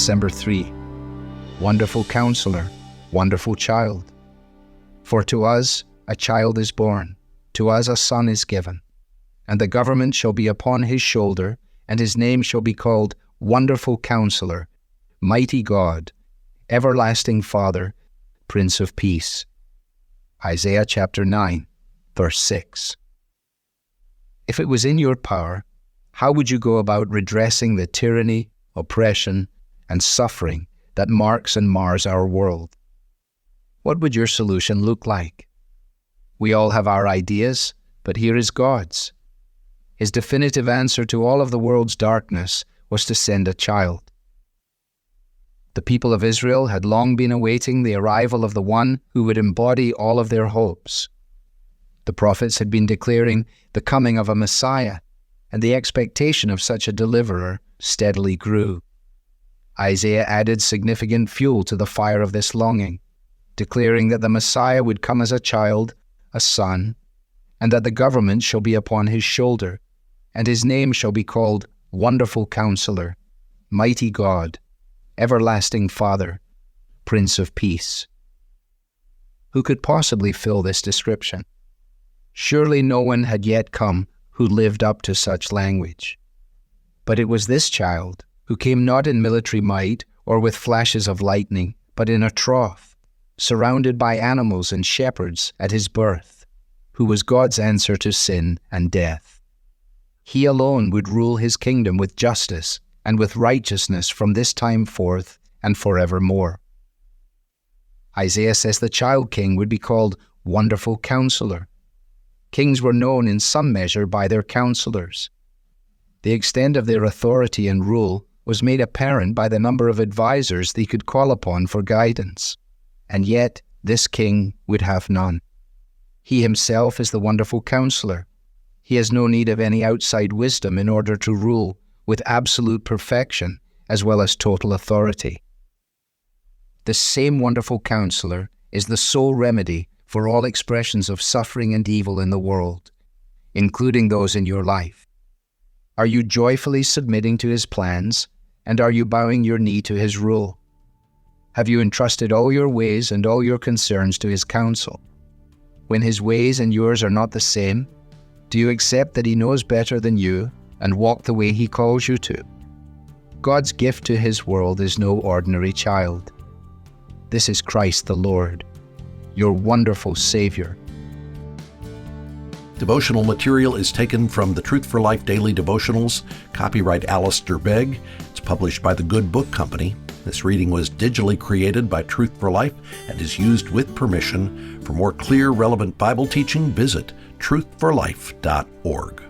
December 3. Wonderful Counselor, Wonderful Child. For to us a child is born, to us a son is given, and the government shall be upon his shoulder, and his name shall be called Wonderful Counselor, Mighty God, Everlasting Father, Prince of Peace. Isaiah chapter 9, verse 6. If it was in your power, how would you go about redressing the tyranny, oppression, and suffering that marks and mars our world? What would your solution look like? We all have our ideas, but here is God's. His definitive answer to all of the world's darkness was to send a child. The people of Israel had long been awaiting the arrival of the one who would embody all of their hopes. The prophets had been declaring the coming of a Messiah, and the expectation of such a deliverer steadily grew. Isaiah added significant fuel to the fire of this longing, declaring that the Messiah would come as a child, a son, and that the government shall be upon his shoulder, and his name shall be called Wonderful Counselor, Mighty God, Everlasting Father, Prince of Peace. Who could possibly fill this description? Surely no one had yet come who lived up to such language. But it was this child who came not in military might or with flashes of lightning, but in a trough, surrounded by animals and shepherds at his birth, who was God's answer to sin and death. He alone would rule his kingdom with justice and with righteousness from this time forth and forevermore. Isaiah says the child king would be called Wonderful Counselor. Kings were known in some measure by their counselors. The extent of their authority and rule was made apparent by the number of advisors they could call upon for guidance. And yet this king would have none. He himself is the Wonderful Counselor. He has no need of any outside wisdom in order to rule with absolute perfection as well as total authority. The same Wonderful Counselor is the sole remedy for all expressions of suffering and evil in the world, including those in your life. Are you joyfully submitting to his plans, and are you bowing your knee to his rule? Have you entrusted all your ways and all your concerns to his counsel? When his ways and yours are not the same, do you accept that he knows better than you and walk the way he calls you to? God's gift to his world is no ordinary child. This is Christ the Lord, your wonderful Savior. Devotional material is taken from the Truth for Life Daily Devotionals, copyright Alistair Begg. It's published by the Good Book Company. This reading was digitally created by Truth for Life and is used with permission. For more clear, relevant Bible teaching, visit truthforlife.org.